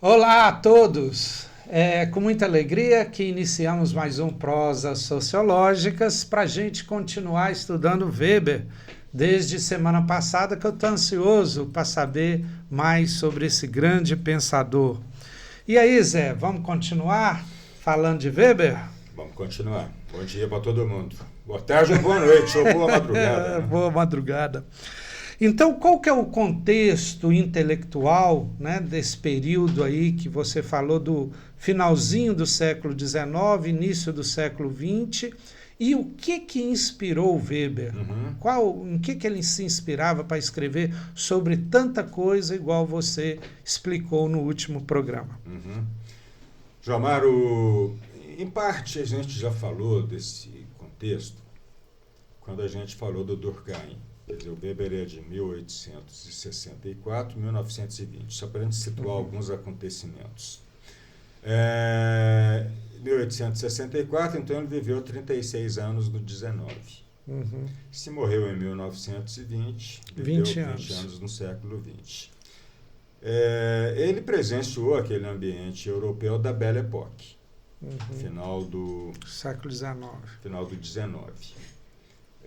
Olá a todos! É com muita alegria que iniciamos mais um Prosas Sociológicas para a gente continuar estudando Weber. Desde semana passada que eu estou ansioso para saber mais sobre esse grande pensador. E aí, Zé, vamos continuar falando de Weber? Vamos continuar. Bom dia para todo mundo. Boa tarde ou boa noite, ou boa madrugada. Né? Boa madrugada. Então, qual que é o contexto intelectual, né, desse período aí que você falou do finalzinho do século XIX, início do século XX, e o que inspirou Weber? Em que ele se inspirava para escrever sobre tanta coisa, igual você explicou no último programa? João em parte a gente já falou desse contexto quando a gente falou do Durkheim. Quer dizer, o Weber é de 1864 a 1920, só para a gente situar alguns acontecimentos. Em 1864, então, ele viveu 36 anos no 19. Se morreu em 1920, viveu 20 anos no século 20. Ele presenciou aquele ambiente europeu da Belle Époque, final do século XIX. Final do 19.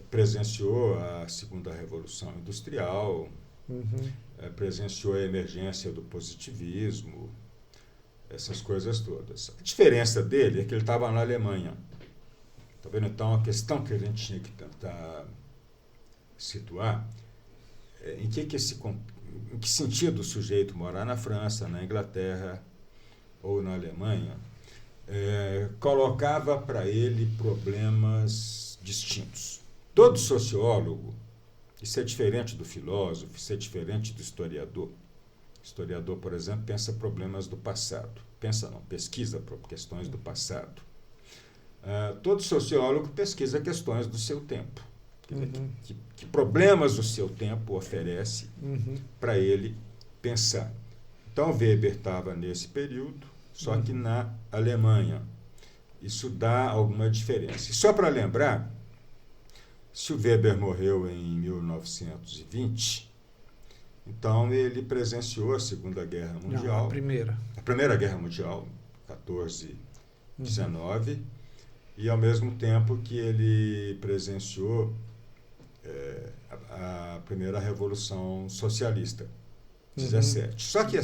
Presenciou a segunda revolução industrial, presenciou a emergência do positivismo, essas coisas todas. A diferença dele é que ele estava na Alemanha. Tá vendo? Então, a questão que a gente tinha que tentar situar é em que sentido o sujeito morar na França, na Inglaterra ou na Alemanha, colocava para ele problemas distintos. Todo sociólogo, isso é diferente do filósofo, isso é diferente do historiador. O historiador, por exemplo, pensa problemas do passado. Pesquisa questões do passado. Todo sociólogo pesquisa questões do seu tempo. Que problemas o seu tempo oferece para ele pensar. Então, Weber estava nesse período, só que na Alemanha. Isso dá alguma diferença. E só para lembrar, se o Weber morreu em 1920, então ele presenciou a Segunda Guerra Mundial. Não, a Primeira. A Primeira Guerra Mundial, 14, 19, e ao mesmo tempo que ele presenciou a Primeira Revolução Socialista, 17. Só que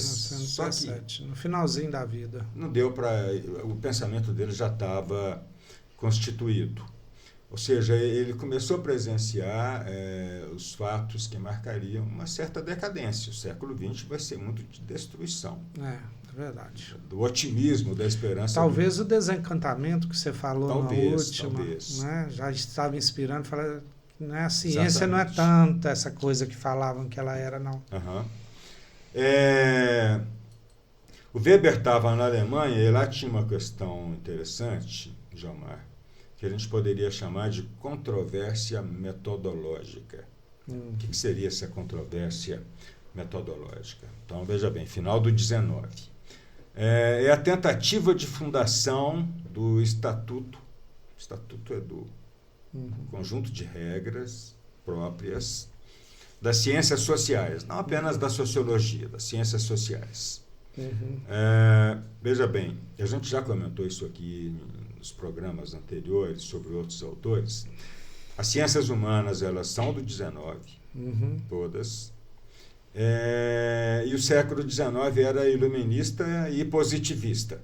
no finalzinho da vida. Não deu para... O pensamento dele já estava constituído. Ou seja, ele começou a presenciar os fatos que marcariam uma certa decadência. O século XX vai ser muito de destruição. É verdade. Do otimismo, da esperança. Talvez o desencantamento que você falou na última, talvez. Né, já estava inspirando, falando, né, a ciência não é tanta essa coisa que falavam que ela era, não. O Weber estava na Alemanha e lá tinha uma questão interessante, Gilmar, que a gente poderia chamar de controvérsia metodológica. O que seria essa controvérsia metodológica? Então, veja bem, final do 19. É a tentativa de fundação do Estatuto. O Estatuto é do conjunto de regras próprias das ciências sociais, não apenas da sociologia, das ciências sociais. Veja bem, a gente já comentou isso aqui nos programas anteriores sobre outros autores. As ciências humanas, elas são do 19, todas. E o século XIX era iluminista e positivista.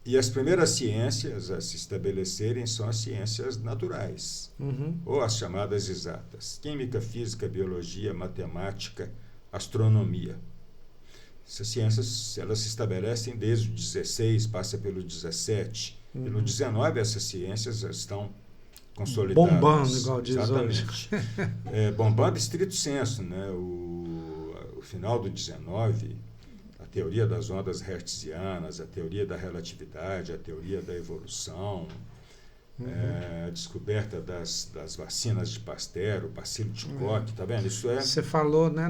E as primeiras ciências a se estabelecerem são as ciências naturais, ou as chamadas exatas. Química, física, biologia, matemática, astronomia. Essas ciências, elas se estabelecem desde o 16, passa pelo 17. E no 19 essas ciências estão consolidadas. Bombando, igual diz exatamente. Hoje. Bombando estrito senso, né? O final do 19, a teoria das ondas hertzianas, a teoria da relatividade, a teoria da evolução, a descoberta das vacinas de Pasteur, o bacilo de Koch, tá vendo? Isso Você falou, né,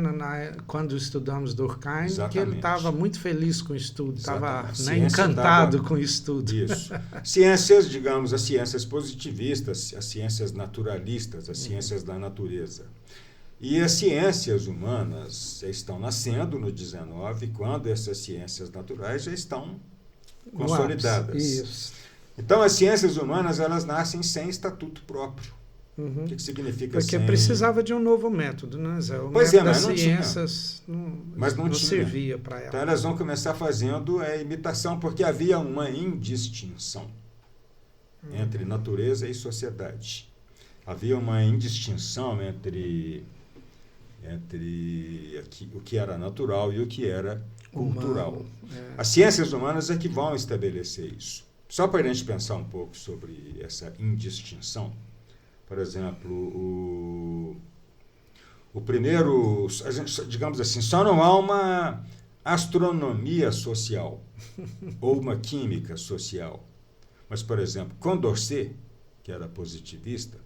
quando estudamos Durkheim, exatamente, que ele estava muito feliz com o estudo, estava encantado com o estudo. Isso. Ciências, digamos, as ciências positivistas, as ciências naturalistas, as ciências da natureza. E as ciências humanas já estão nascendo no 19, quando essas ciências naturais já estão consolidadas. Isso. Então, as ciências humanas, elas nascem sem estatuto próprio. Uhum. O que significa Porque sem... precisava de um novo método, né, Zé? O Pois método é, mas das não ciências não tinha. servia para ela. Então, elas vão começar fazendo a imitação, porque havia uma indistinção entre natureza e sociedade. Havia uma indistinção entre o que era natural e o que era cultural. As ciências humanas é que vão estabelecer isso. Só para a gente pensar um pouco sobre essa indistinção, por exemplo, o primeiro, a gente, digamos assim, só não há uma astronomia social ou uma química social. Mas, por exemplo, Condorcet, que era positivista,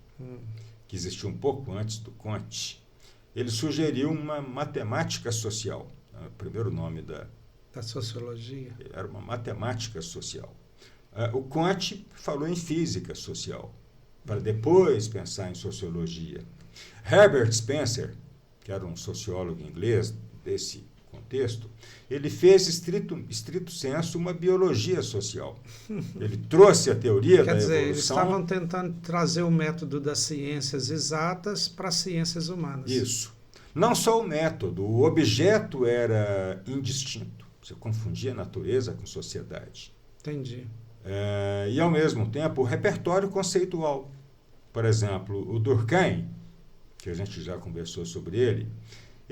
que existiu um pouco antes do Comte, ele sugeriu uma matemática social. O primeiro nome da sociologia. Era uma matemática social. O Comte falou em física social, para depois pensar em sociologia. Herbert Spencer, que era um sociólogo inglês desse contexto, ele fez, estrito sensu, uma biologia social. Ele trouxe a teoria da evolução... Eles estavam tentando trazer o método das ciências exatas para as ciências humanas. Isso. Não só o método, o objeto era indistinto. Você confundia natureza com sociedade. Entendi. E, ao mesmo tempo, o repertório conceitual. Por exemplo, o Durkheim, que a gente já conversou sobre ele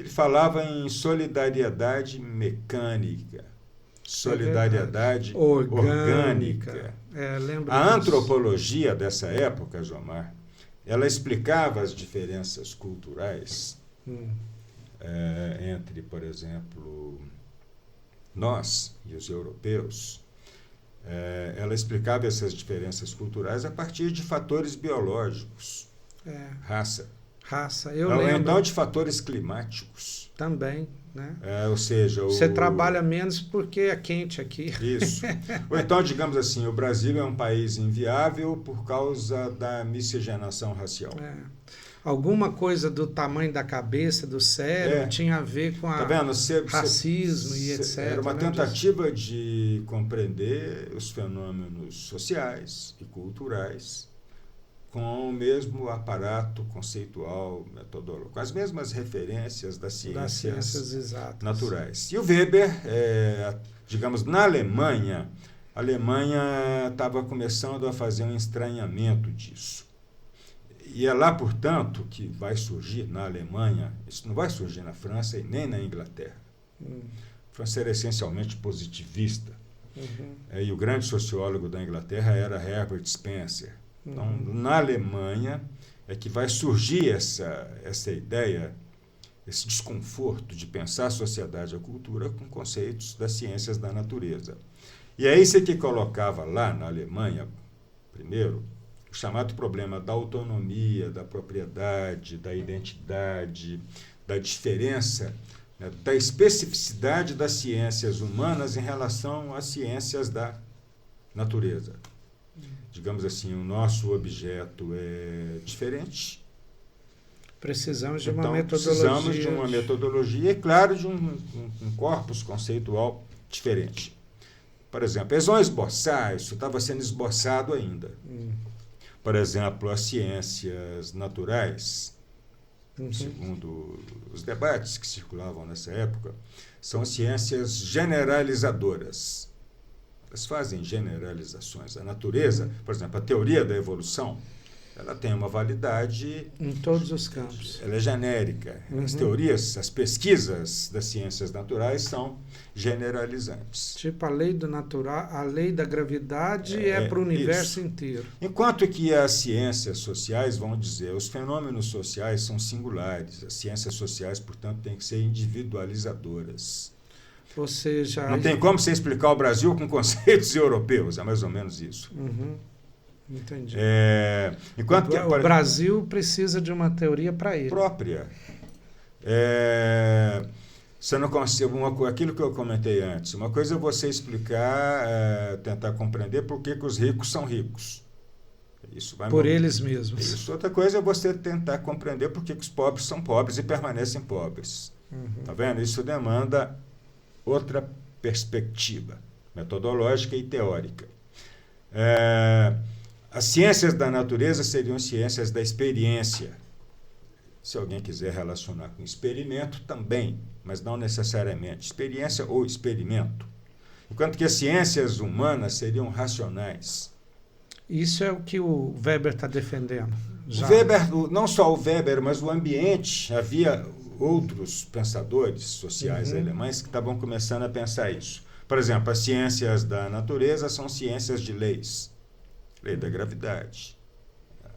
falava em solidariedade mecânica, solidariedade orgânica. A antropologia dessa época, Jomar, ela explicava as diferenças culturais entre, por exemplo, nós e os europeus. Ela explicava essas diferenças culturais a partir de fatores biológicos, raça, eu lembro. Então, de fatores climáticos. Também, né? Ou seja... Você trabalha menos porque é quente aqui. Isso. Ou então, digamos assim, o Brasil é um país inviável por causa da miscigenação racial. Alguma coisa do tamanho da cabeça, do cérebro, tinha a ver com racismo e etc. Era uma tentativa de compreender os fenômenos sociais e culturais com o mesmo aparato conceitual, metodológico, com as mesmas referências das ciências exatas. Naturais. E o Weber, digamos, na Alemanha, a Alemanha estava começando a fazer um estranhamento disso. E é lá, portanto, que vai surgir na Alemanha, isso não vai surgir na França e nem na Inglaterra. A França era essencialmente positivista. E o grande sociólogo da Inglaterra era Herbert Spencer. Então, na Alemanha é que vai surgir essa ideia, esse desconforto de pensar a sociedade e a cultura com conceitos das ciências da natureza. E é isso que colocava lá na Alemanha, primeiro, o chamado problema da autonomia, da propriedade, da identidade, da diferença, né, da especificidade das ciências humanas em relação às ciências da natureza. Digamos assim, o nosso objeto é diferente. Precisamos de uma metodologia. Precisamos de uma metodologia e, claro, de um corpus conceitual diferente. Por exemplo, eles vão esboçar, isso estava sendo esboçado ainda. Por exemplo, as ciências naturais, segundo os debates que circulavam nessa época, são ciências generalizadoras. Elas fazem generalizações. A natureza, por exemplo, a teoria da evolução, ela tem uma validade... Em todos os campos. Ela é genérica. As teorias, as pesquisas das ciências naturais são generalizantes. Tipo, a lei do natural, a lei da gravidade é para o universo inteiro. Enquanto que as ciências sociais vão dizer, os fenômenos sociais são singulares. As ciências sociais, portanto, têm que ser individualizadoras. Ou seja... Não tem como você explicar o Brasil com conceitos europeus, é mais ou menos isso. Entendi. Enquanto que o Brasil precisa de uma teoria para ele. Própria. Você não consegue, aquilo que eu comentei antes, uma coisa é você explicar, tentar compreender por que os ricos são ricos. Isso vai por eles mesmos. Isso. Outra coisa é você tentar compreender por que os pobres são pobres e permanecem pobres. Tá vendo? Isso demanda outra perspectiva metodológica e teórica. As ciências da natureza seriam ciências da experiência. Se alguém quiser relacionar com experimento, também, mas não necessariamente. Experiência ou experimento. Enquanto que as ciências humanas seriam racionais. Isso é o que o Weber está defendendo. O Weber, não só o Weber, mas o ambiente, havia outros pensadores sociais alemães que estavam começando a pensar isso. Por exemplo, as ciências da natureza são ciências de leis. Lei da gravidade,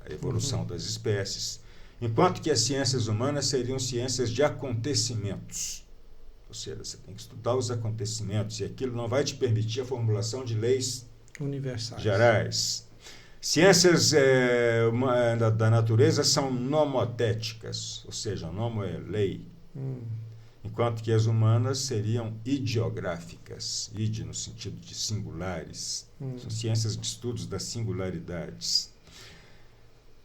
a evolução das espécies. Enquanto que as ciências humanas seriam ciências de acontecimentos. Ou seja, você tem que estudar os acontecimentos e aquilo não vai te permitir a formulação de leis universais, gerais. Ciências da natureza são nomotéticas, ou seja, nomo é lei. Enquanto que as humanas seriam ideográficas, ide no sentido de singulares. São ciências de estudos das singularidades.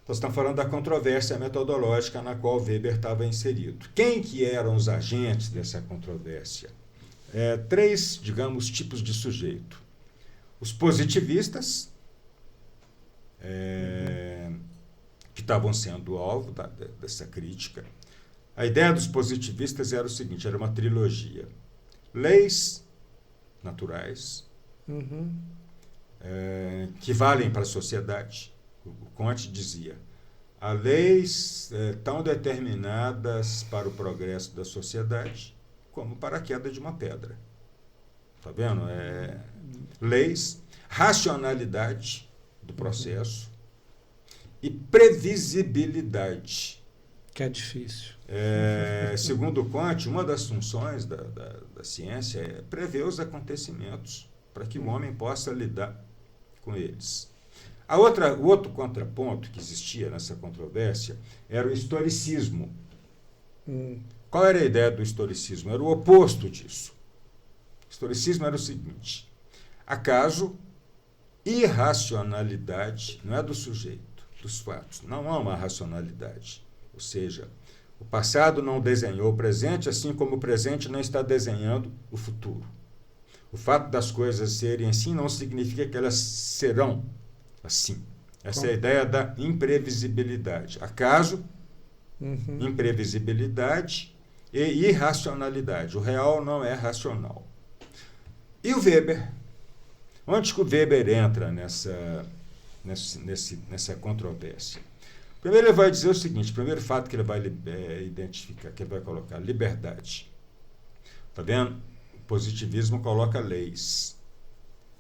Nós estamos falando da controvérsia metodológica na qual Weber estava inserido. Quem que eram os agentes dessa controvérsia? Três, digamos, tipos de sujeito. Os positivistas, que estavam sendo alvo dessa crítica. A ideia dos positivistas era o seguinte, era uma trilogia. Leis naturais, que valem para a sociedade. O Comte dizia, há leis tão determinadas para o progresso da sociedade como para a queda de uma pedra. Está vendo? Leis, racionalidade do processo e previsibilidade. Que é difícil. Segundo Comte, uma das funções da ciência é prever os acontecimentos para que o homem possa lidar com eles. O outro contraponto que existia nessa controvérsia era o historicismo. Qual era a ideia do historicismo? Era o oposto disso. O historicismo era o seguinte, acaso, irracionalidade, não é do sujeito, dos fatos, não há uma racionalidade. Ou seja, o passado não desenhou o presente, assim como o presente não está desenhando o futuro. O fato das coisas serem assim não significa que elas serão assim. Essa é a ideia da imprevisibilidade. Acaso, imprevisibilidade e irracionalidade. O real não é racional. E o Weber? Onde que o Weber entra nessa controvérsia? Primeiro ele vai dizer o seguinte, o primeiro fato que ele vai identificar, que ele vai colocar, liberdade. Está vendo? O positivismo coloca leis.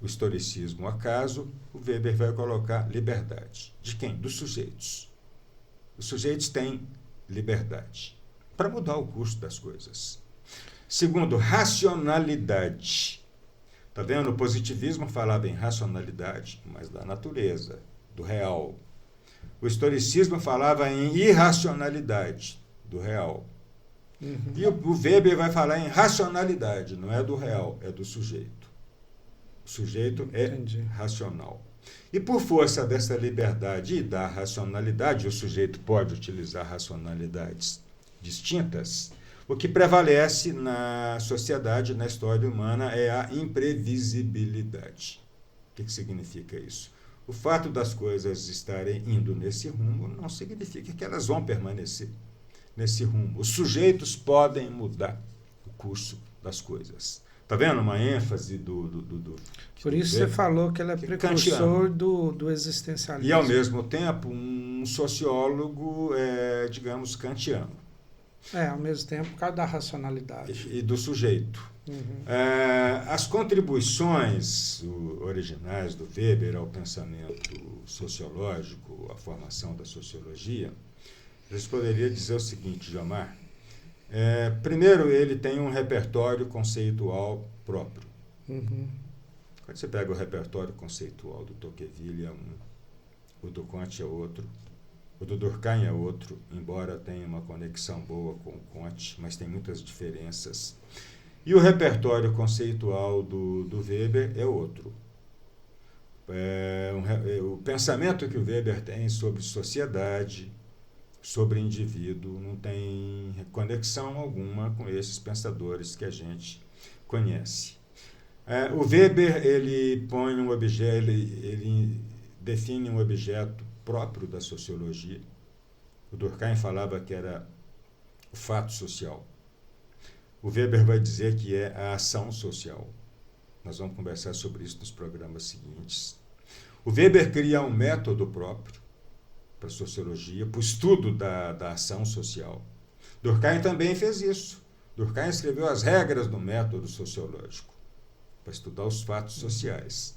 O historicismo, acaso, o Weber vai colocar liberdade. De quem? Dos sujeitos. Os sujeitos têm liberdade para mudar o curso das coisas. Segundo, racionalidade. Está vendo? O positivismo falava em racionalidade, mas da natureza, do real. O historicismo falava em irracionalidade, do real. E o Weber vai falar em racionalidade, não é do real, é do sujeito. O sujeito é racional. E por força dessa liberdade e da racionalidade, o sujeito pode utilizar racionalidades distintas. O que prevalece na sociedade, na história humana, é a imprevisibilidade. O que significa isso? O fato das coisas estarem indo nesse rumo não significa que elas vão permanecer nesse rumo. Os sujeitos podem mudar o curso das coisas. Está vendo uma ênfase Por isso você falou que ele é precursor do existencialismo. E, ao mesmo tempo, um sociólogo, digamos, kantiano. Ao mesmo tempo, por causa da racionalidade. E do sujeito. As contribuições originais do Weber ao pensamento sociológico, à formação da sociologia, a gente poderia dizer o seguinte, Jomar. Primeiro, ele tem um repertório conceitual próprio. Quando você pega o repertório conceitual do Tocqueville é um, o do Comte é outro, o do Durkheim é outro, embora tenha uma conexão boa com o Comte, mas tem muitas diferenças. E o repertório conceitual do Weber é outro. O pensamento que o Weber tem sobre sociedade, sobre indivíduo, não tem conexão alguma com esses pensadores que a gente conhece. O Weber, ele põe um objeto, ele define um objeto próprio da sociologia. O Durkheim falava que era o fato social. O Weber vai dizer que é a ação social. Nós vamos conversar sobre isso nos programas seguintes. O Weber cria um método próprio para a sociologia, para o estudo da ação social. Durkheim também fez isso. Durkheim escreveu as regras do método sociológico, para estudar os fatos sociais.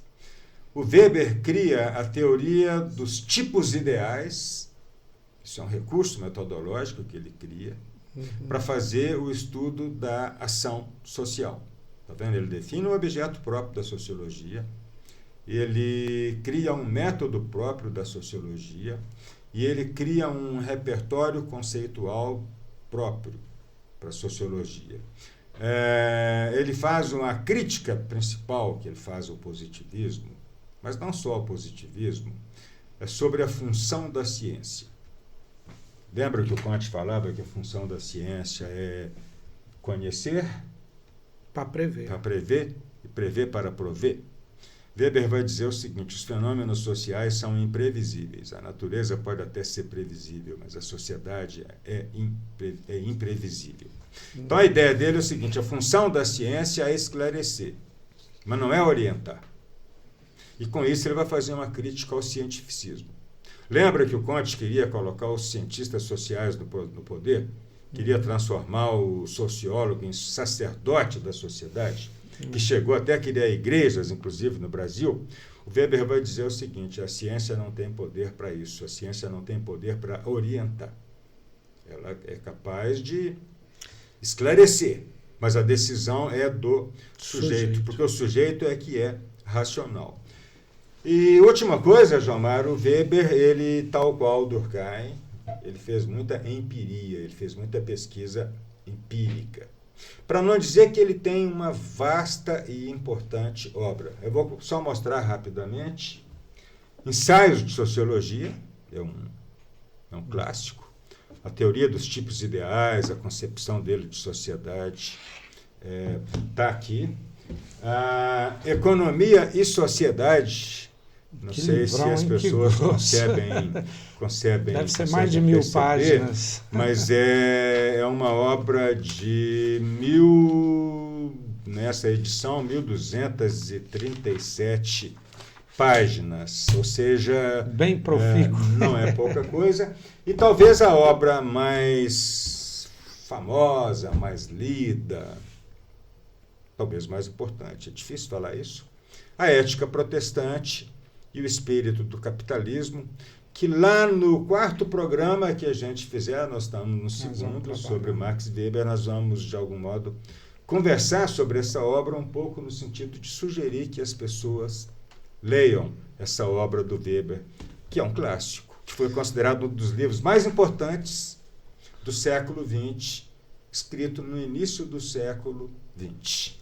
O Weber cria a teoria dos tipos ideais, isso é um recurso metodológico que ele cria, para fazer o estudo da ação social. Tá vendo? Ele define um objeto próprio da sociologia, ele cria um método próprio da sociologia e ele cria um repertório conceitual próprio para a sociologia. Ele faz uma crítica principal que ele faz ao positivismo, mas não só ao positivismo, é sobre a função da ciência. Lembra que o Kant falava que a função da ciência é conhecer para prever e prever para prover? Weber vai dizer o seguinte: os fenômenos sociais são imprevisíveis. A natureza pode até ser previsível, mas a sociedade é imprevisível. Então a ideia dele é o seguinte: a função da ciência é esclarecer, mas não é orientar. E com isso ele vai fazer uma crítica ao cientificismo. Lembra que o Kant queria colocar os cientistas sociais no poder? Queria transformar o sociólogo em sacerdote da sociedade, que chegou até a criar igrejas, inclusive no Brasil. O Weber vai dizer o seguinte: a ciência não tem poder para isso, a ciência não tem poder para orientar. Ela é capaz de esclarecer, mas a decisão é do sujeito, porque o sujeito é que é racional. E última coisa, João Mário, o Weber, ele, tal qual o Durkheim, ele fez muita empiria, ele fez muita pesquisa empírica. Para não dizer que ele tem uma vasta e importante obra. Eu vou só mostrar rapidamente. Ensaios de Sociologia, é um clássico. A teoria dos tipos ideais, a concepção dele de sociedade, está aqui. A Economia e Sociedade. Não sei se as pessoas concebem. Deve ser mais de 1000 páginas. Mas é uma obra de nessa edição, 1237 páginas. Ou seja, bem profícuo. Não é pouca coisa. E talvez a obra mais famosa, mais lida, talvez mais importante. É difícil falar isso. A Ética Protestante e o Espírito do Capitalismo, que lá no 4º programa que a gente fizer, nós estamos no 2º, sobre Max Weber, nós vamos, de algum modo, conversar sobre essa obra um pouco no sentido de sugerir que as pessoas leiam essa obra do Weber, que é um clássico, que foi considerado um dos livros mais importantes do século XX, escrito no início do século XX.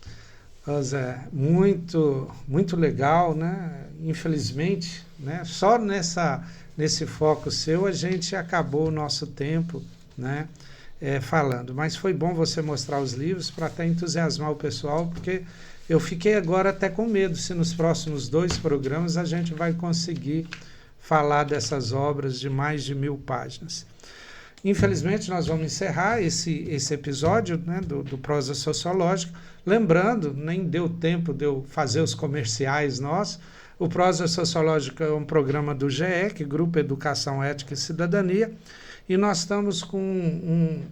Zé, muito, muito legal, né? Infelizmente, né? Só nesse foco seu a gente acabou o nosso tempo, né? Falando. Mas foi bom você mostrar os livros para até entusiasmar o pessoal, porque eu fiquei agora até com medo se nos próximos 2 programas a gente vai conseguir falar dessas obras de mais de 1000 páginas. Infelizmente, nós vamos encerrar esse episódio, né, do Prosa Sociológica. Lembrando, nem deu tempo de eu fazer os comerciais nossos. O Prosa Sociológica é um programa do GEC, Grupo Educação, Ética e Cidadania, e nós estamos com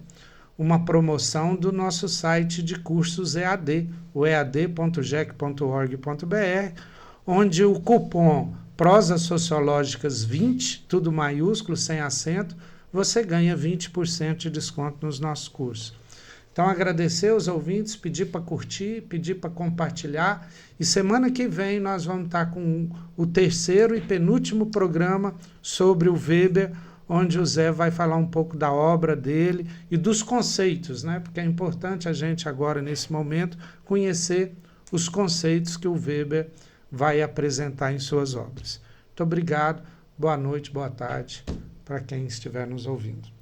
uma promoção do nosso site de cursos EAD, o ead.gec.org.br, onde o cupom Prosa Sociológicas 20, tudo maiúsculo, sem acento, você ganha 20% de desconto nos nossos cursos. Então, agradecer aos ouvintes, pedir para curtir, pedir para compartilhar. E semana que vem nós vamos estar com o 3º e penúltimo programa sobre o Weber, onde o Zé vai falar um pouco da obra dele e dos conceitos, né? Porque é importante a gente agora, nesse momento, conhecer os conceitos que o Weber vai apresentar em suas obras. Muito obrigado, boa noite, boa tarde para quem estiver nos ouvindo.